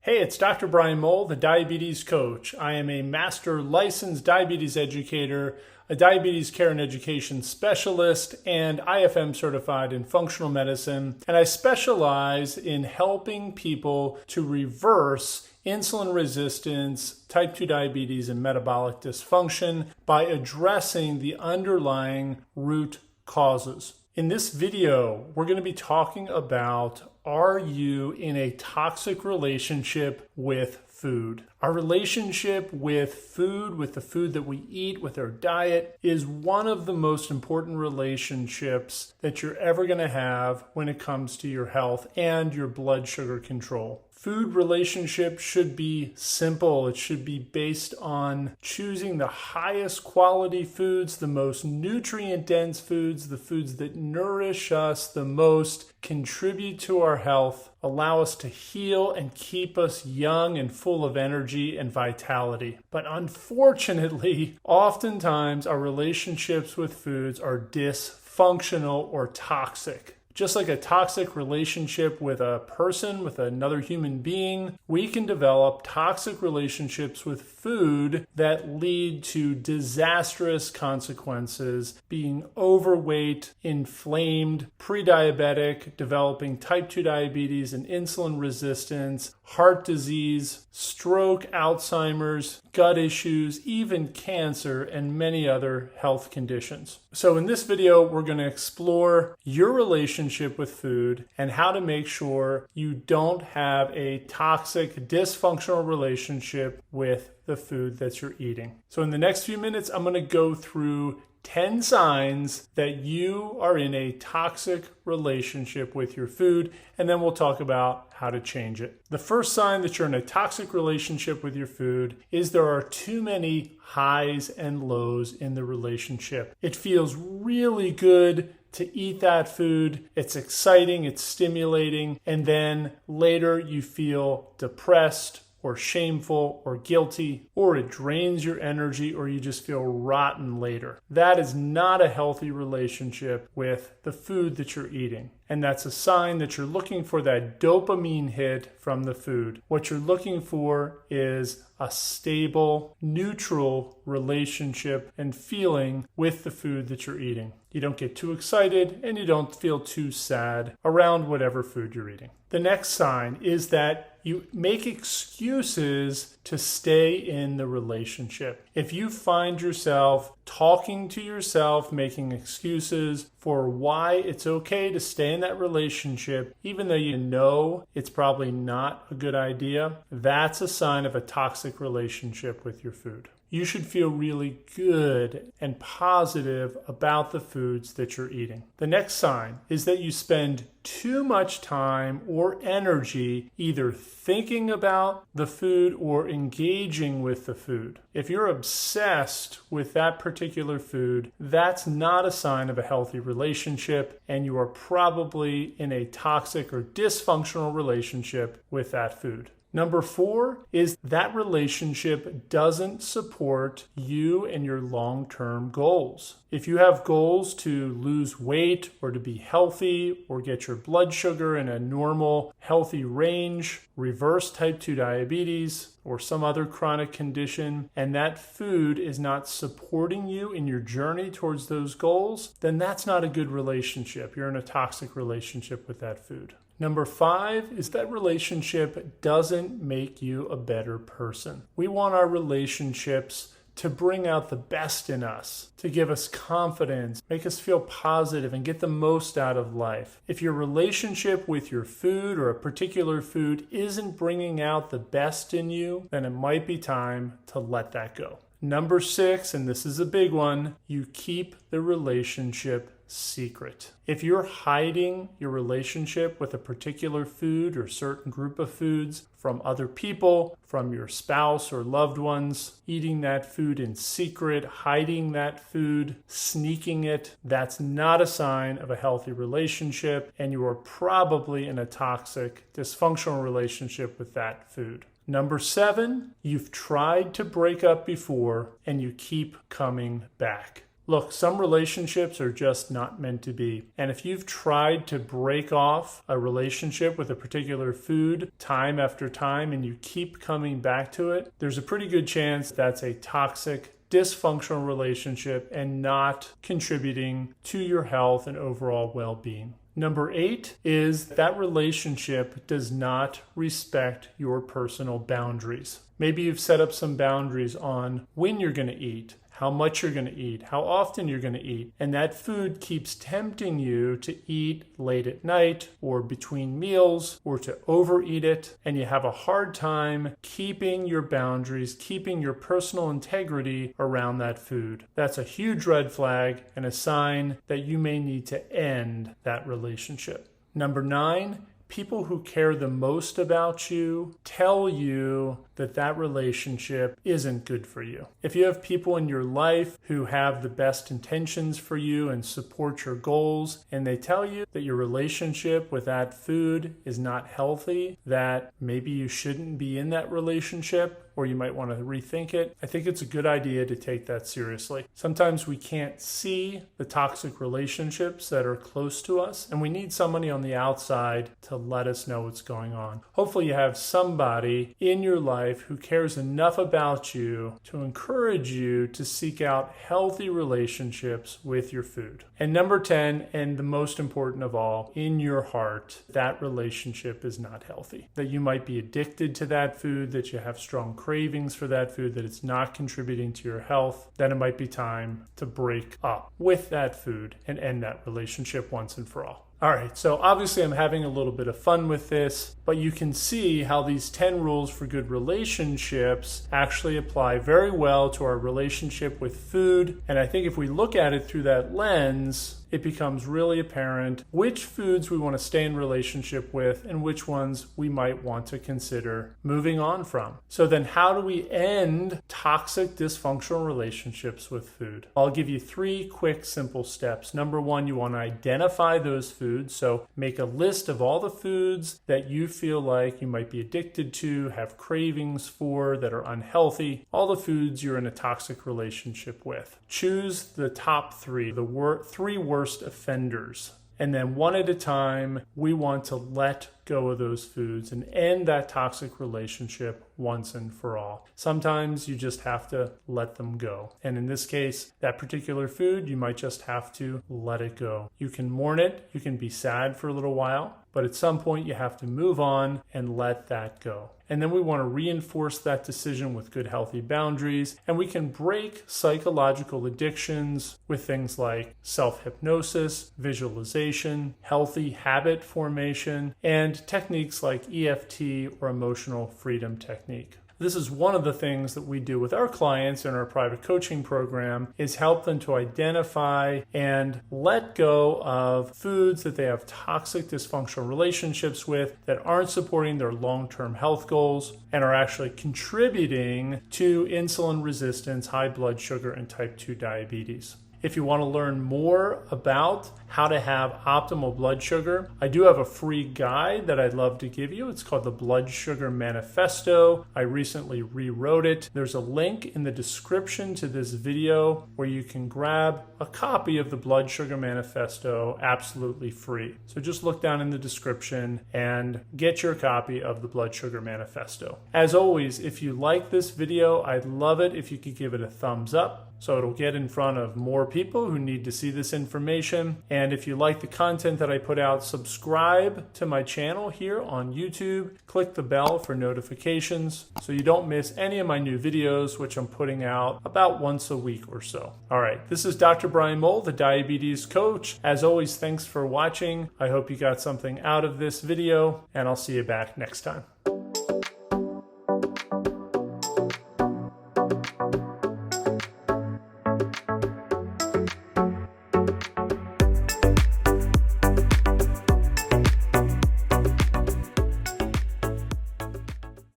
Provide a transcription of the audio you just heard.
Hey, it's Dr. Brian Mowll, the Diabetes Coach. I am a master licensed diabetes educator, a diabetes care and education specialist, and IFM certified in functional medicine. And I specialize in helping people to reverse insulin resistance, type 2 diabetes, and metabolic dysfunction by addressing the underlying root causes. In this video, we're going to be talking about, are you in a toxic relationship with food? Our relationship with food, with the food that we eat, with our diet, is one of the most important relationships that you're ever going to have when it comes to your health and your blood sugar control. Food relationship should be simple. It should be based on choosing the highest quality foods, the most nutrient-dense foods, the foods that nourish us the most, contribute to our health, allow us to heal and keep us young and full of energy and vitality. But unfortunately, oftentimes our relationships with foods are dysfunctional or toxic. Just like a toxic relationship with a person, with another human being, we can develop toxic relationships with food that lead to disastrous consequences, being overweight, inflamed, pre-diabetic, developing type 2 diabetes and insulin resistance, heart disease, stroke, Alzheimer's, gut issues, even cancer, and many other health conditions. So in this video, we're going to explore your relationship with food and how to make sure you don't have a toxic, dysfunctional relationship with the food that you're eating. So in the next few minutes, I'm going to go through 10 signs that you are in a toxic relationship with your food, and then we'll talk about how to change it. The first sign that you're in a toxic relationship with your food is there are too many highs and lows in the relationship. It feels really good to eat that food. It's exciting, it's stimulating, and then later you feel depressed or shameful or guilty, or it drains your energy, or you just feel rotten later. That is not a healthy relationship with the food that you're eating. And that's a sign that you're looking for that dopamine hit from the food. What you're looking for is a stable, neutral relationship and feeling with the food that you're eating. You don't get too excited and you don't feel too sad around whatever food you're eating. The next sign is that you make excuses to stay in the relationship. If you find yourself talking to yourself, making excuses for why it's okay to stay in that relationship, even though you know it's probably not a good idea, that's a sign of a toxic relationship with your food. You should feel really good and positive about the foods that you're eating. The next sign is that you spend too much time or energy either thinking about the food or engaging with the food. If you're obsessed with that particular food, that's not a sign of a healthy relationship, and you are probably in a toxic or dysfunctional relationship with that food. Number 4 is that relationship doesn't support you and your long-term goals. If you have goals to lose weight or to be healthy or get your blood sugar in a normal, healthy range, reverse type 2 diabetes or some other chronic condition, and that food is not supporting you in your journey towards those goals, then that's not a good relationship. You're in a toxic relationship with that food. Number 5 is that relationship doesn't make you a better person. We want our relationships to bring out the best in us, to give us confidence, make us feel positive, and get the most out of life. If your relationship with your food or a particular food isn't bringing out the best in you, then it might be time to let that go. Number 6, and this is a big one, you keep the relationship secret. If you're hiding your relationship with a particular food or certain group of foods from other people, from your spouse or loved ones, eating that food in secret, hiding that food, sneaking it, that's not a sign of a healthy relationship, and you are probably in a toxic, dysfunctional relationship with that food. Number 7, you've tried to break up before and you keep coming back. Look, some relationships are just not meant to be. And if you've tried to break off a relationship with a particular food time after time and you keep coming back to it, there's a pretty good chance that's a toxic, dysfunctional relationship and not contributing to your health and overall well-being. Number 8 is that relationship does not respect your personal boundaries. Maybe you've set up some boundaries on when you're going to eat, how much you're going to eat, how often you're going to eat, and that food keeps tempting you to eat late at night or between meals or to overeat it, and you have a hard time keeping your boundaries, keeping your personal integrity around that food. That's a huge red flag and a sign that you may need to end that relationship. Number 9, people who care the most about you tell you that that relationship isn't good for you. If you have people in your life who have the best intentions for you and support your goals, and they tell you that your relationship with that food is not healthy, that maybe you shouldn't be in that relationship, or you might want to rethink it, I think it's a good idea to take that seriously. Sometimes we can't see the toxic relationships that are close to us, and we need somebody on the outside to let us know what's going on. Hopefully you have somebody in your life who cares enough about you to encourage you to seek out healthy relationships with your food. And number 10, and the most important of all, in your heart, that relationship is not healthy. That you might be addicted to that food, that you have strong cravings for that food, that it's not contributing to your health, then it might be time to break up with that food and end that relationship once and for all. All right, so obviously I'm having a little bit of fun with this, but you can see how these 10 rules for good relationships actually apply very well to our relationship with food. And I think if we look at it through that lens, it becomes really apparent which foods we want to stay in relationship with and which ones we might want to consider moving on from. So then how do we end toxic, dysfunctional relationships with food? I'll give you 3 quick, simple steps. Number 1, you want to identify those foods. So make a list of all the foods that you feel like you might be addicted to, have cravings for, that are unhealthy, all the foods you're in a toxic relationship with. Choose the top 3, the 3 worst offenders. And then one at a time, we want to let go of those foods and end that toxic relationship once and for all. Sometimes you just have to let them go. And in this case, that particular food, you might just have to let it go. You can mourn it, you can be sad for a little while, but at some point you have to move on and let that go. And then we want to reinforce that decision with good, healthy boundaries. And we can break psychological addictions with things like self-hypnosis, visualization, healthy habit formation, and techniques like EFT or emotional freedom technique. This is one of the things that we do with our clients in our private coaching program, is help them to identify and let go of foods that they have toxic, dysfunctional relationships with that aren't supporting their long-term health goals and are actually contributing to insulin resistance, high blood sugar, and type 2 diabetes. If you want to learn more about how to have optimal blood sugar, I do have a free guide that I'd love to give you. It's called the Blood Sugar Manifesto. I recently rewrote it. There's a link in the description to this video where you can grab a copy of the Blood Sugar Manifesto absolutely free. So just look down in the description and get your copy of the Blood Sugar Manifesto. As always, if you like this video, I'd love it if you could give it a thumbs up, so it'll get in front of more people who need to see this information. And if you like the content that I put out, subscribe to my channel here on YouTube. Click the bell for notifications so you don't miss any of my new videos, which I'm putting out about once a week or so. All right, this is Dr. Brian Mowll, the Diabetes Coach. As always, thanks for watching. I hope you got something out of this video, and I'll see you back next time.